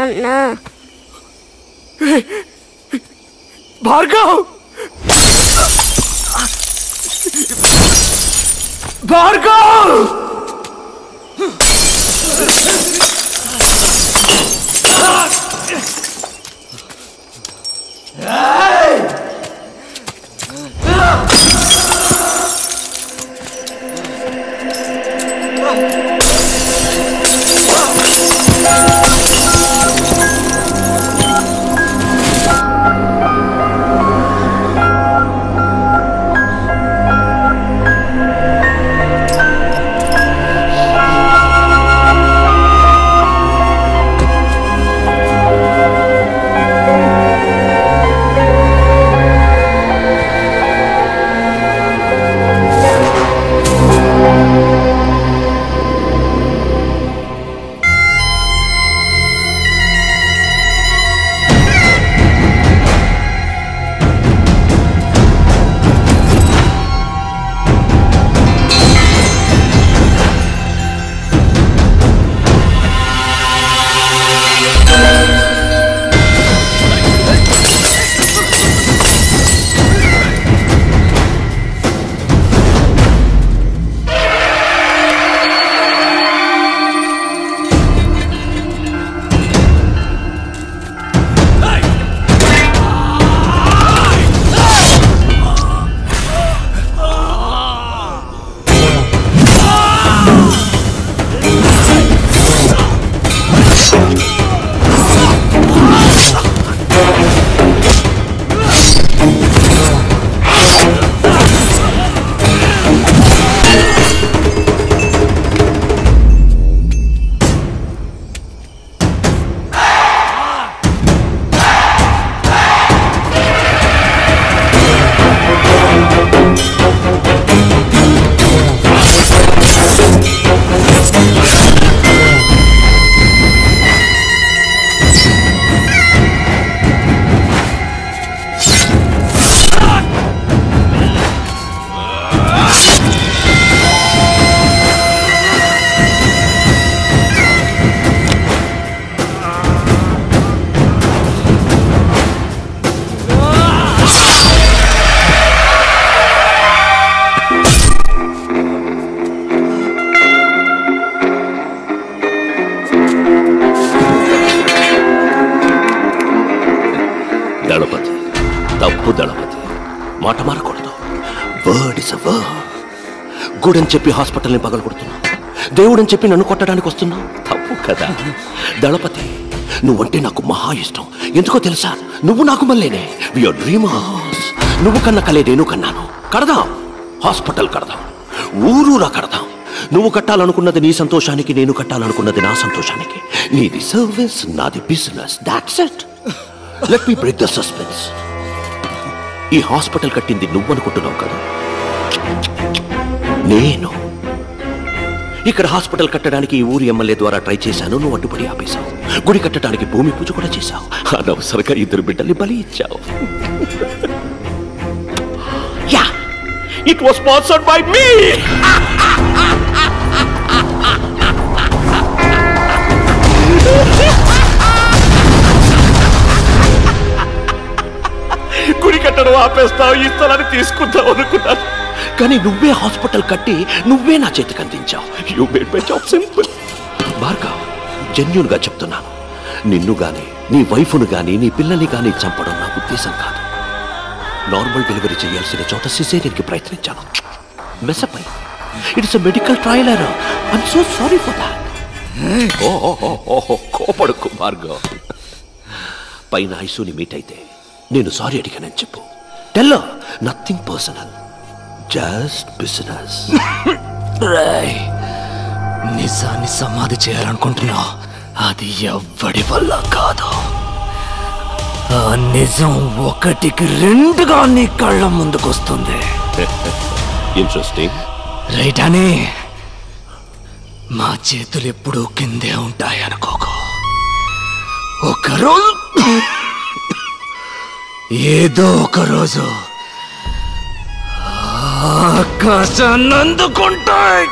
నాన్న. భార్గవ్ భార్గవ్ దళపతి తప్పు. దళపతి మాట మారకూడదు. Word is a word. గుడని చెప్పి హాస్పిటల్ని పగలగొడుతున్నావు. దేవుడని చెప్పి నన్ను కొట్టడానికి వస్తున్నావు. తప్పు కదా దళపతి. నువ్వంటే నాకు మహా ఇష్టం. ఎందుకో తెలుసా? నువ్వు నాకు మళ్ళీనే. Your dreamers. నువ్వు కన్న కలే నేను కన్నాను. కడదాం, హాస్పిటల్ కడదాం, ఊరూరా కడదాం. నువ్వు కట్టాలనుకున్నది నీ సంతోషానికి, నేను కట్టాలనుకున్నది నా సంతోషానికి. నీది సర్వీస్, నాది business. That's it. Let me break the suspense. ఈ హాస్పిటల్ కట్టింది నువ్వు అనుకుంటున్నావు కదా, నేను. ఇక్కడ హాస్పిటల్ కట్టడానికి ఈ ఊరి ఎమ్మెల్యే ద్వారా ట్రై చేశాను. నువ్వు అడ్డుపడి ఆపేశావు. గుడి కట్టడానికి భూమి పూజ కూడా చేశావు. అనవసరంగా 2 బిడ్డల్ని బలి ఇచ్చావు. Yeah, it was sponsored by me. గుడి కట్టడం ఆపేస్తావు, ఈ స్థలాన్ని తీసుకుంటావు అనుకున్నాను. కానీ నువ్వే హాస్పిటల్ కట్టి నువ్వే నా చేతికి అందించావు. You made my job simple. Bhargav, genuine గా చెప్తున్నాను. నిన్ను గాని, నీ వైఫ్ను గాని, నీ పిల్లల్ని గాని చంపడం నా ఉద్దేశం కాదు. నార్మల్ డెలివరీ చేయాల్సిన చోట సిజేరియన్కి ప్రయత్నించాను. మెసప్ అయ్యి. It's a medical trial error. I'm so sorry for that. కోపడుకు భార్గవ్. పైన ఐసూని మీట్ అయితే నేను సారీ అడిగానని చెప్పు. Tell nothing personal, just business. నిజాన్ని సమాధి చేయాలనుకుంటున్నావు. అది ఎవ్వడి వల్ల కాదు. ఆ నిజం 1కి 2గా నీ కళ్ళ ముందుకొస్తుంది. ఇంట్రెస్టింగ్ రైట్ అని. మా చేతులు ఎప్పుడూ కిందే ఉంటాయి అనుకోకు. ఒకరోజు ఏదో ఒక రోజు ఆకాశాన్ని అందుకుంటాయి.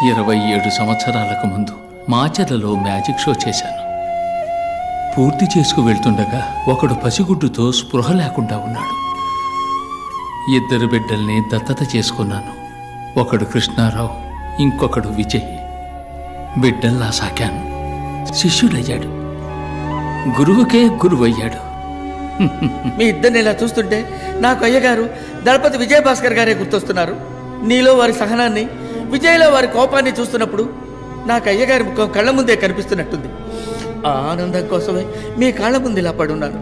27 సంవత్సరాలకు ముందు మాచర్లలో మ్యాజిక్ షో చేశాను. పూర్తి చేసుకు వెళ్తుండగా ఒకడు పసిగుడ్డుతో స్పృహ లేకుండా ఉన్నాడు. 2 బిడ్డల్ని దత్తత చేసుకున్నాను. ఒకడు కృష్ణారావు, ఇంకొకడు విజయ్. బిడ్డల్లా సాకాను. శిష్యుడయ్యాడు, గురువుకే గురువయ్యాడు. మీ ఇద్దరిని ఇలా చూస్తుంటే నాకు అయ్యగారు దళపతి విజయభాస్కర్ గారే గుర్తొస్తున్నారు. నీలో వారి సహనాన్ని, విజయ్లో వారి కోపాన్ని చూస్తున్నప్పుడు నాకు అయ్యగారి ముఖం కళ్ళ ముందే కనిపిస్తున్నట్టుంది. ఆ ఆనందం కోసమే మీ కాళ్ళ ముందు ఇలా పడున్నాను.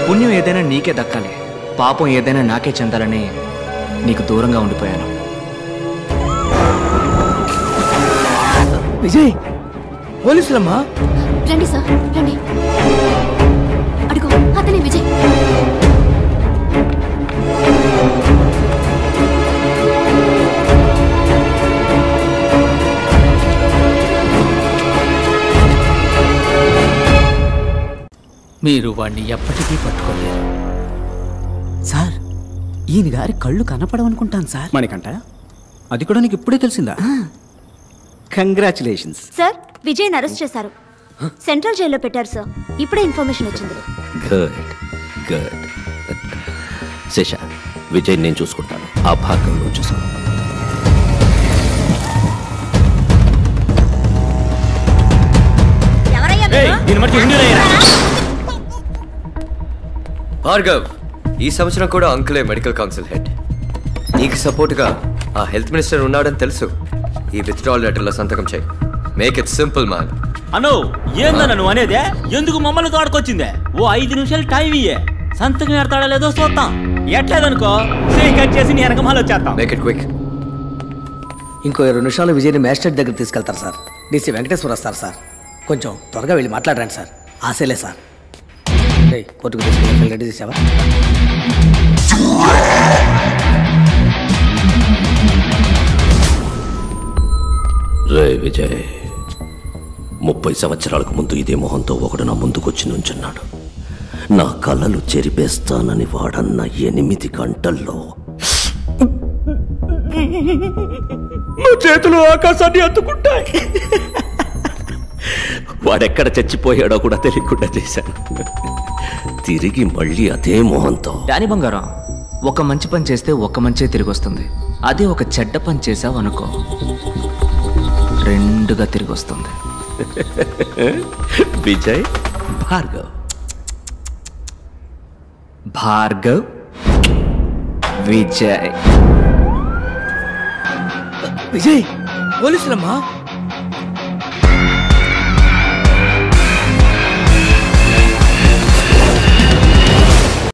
పుణ్యం ఏదైనా నీకే దక్కాలి, పాపం ఏదైనా నాకే చెందాలని నీకు దూరంగా ఉండిపోయాను. విజయ్, పోలీసులమ్మా. రండి సార్, రండి. అడుగు, అతనే విజయ్. మీరు వాణ్ణి ఎప్పటికీ పట్టుకోలేరు. సార్, ఈయన గారి కళ్ళు కనపడవనుకుంటాను సార్. మణికంఠ, అది కూడా నీకు ఇప్పుడే తెలిసిందా? కంగ్రాచులేషన్స్ సార్, విజయ్ని అరెస్ట్ చేశారు. సెంట్రల్ జైల్లో పెట్టారు సార్. ఇప్పుడే ఇన్ఫర్మేషన్ వచ్చింది. Good good. శేష, విజయ్ నేను చూసుకుంటాను. ఆ భాగంలో చూసాను. భార్గవ్, ఈ సంవత్సరం కూడా అంకులే మెడికల్ కౌన్సిల్ హెడ్. నీకు సపోర్ట్గా ఆ హెల్త్ మినిస్టర్ ఉన్నాడని తెలుసు. ఈ విత్డ్రాల్ లెటర్లో సంతకం చేయి. Make it simple man. అను, ఏందన్న నువ్వు అనేదే? ఎందుకు మమ్మల్ని తోడుకొచ్చిందే? ఓ 5 నిమిషాలు టైం ఇయ్యే, సంతకం ఎడతాడా లేదో చూద్దాం. ఎట్లేదనుకో కట్ చేసి నీ వెనకమాల వచ్చేస్తాం. Make it quick. ఇంకో 2 నిమిషాలు విజయ్ని మ్యాజిస్ట్రేట్ దగ్గర తీసుకెళ్తారు సార్. డీసీ వెంకటేశ్వర వస్తారు సార్. కొంచెం త్వరగా వెళ్ళి మాట్లాడరండి సార్. ఆశలే సార్. కోర్టుకు తీసుకెళ్ళి రెడీ చేసావా? రే విజయ్, 30 సంవత్సరాలకు ముందు ఇదే మొహంతో ఒకడు నా ముందుకొచ్చి నుంచున్నాడు. నా కళ్ళలు చెరిపేస్తానని వాడన్న 8 గంటల్లో నా చేతులు ఆకాశాన్ని అందుకుంటాయి. వాడెక్కడ చచ్చిపోయాడో కూడా తెలియకుండా చేశాను. తిరిగి మళ్ళీ అదే మొహంతో. డానీ బంగారం, ఒక మంచి పని చేస్తే ఒక మంచే తిరిగి వస్తుంది. అదే ఒక చెడ్డ పని చేసావు అనుకో, 2గా తిరిగి వస్తుంది. విజయ్, భార్గవ్. భార్గవ్, విజయ్. విజయ్, పోలీసులమ్మా.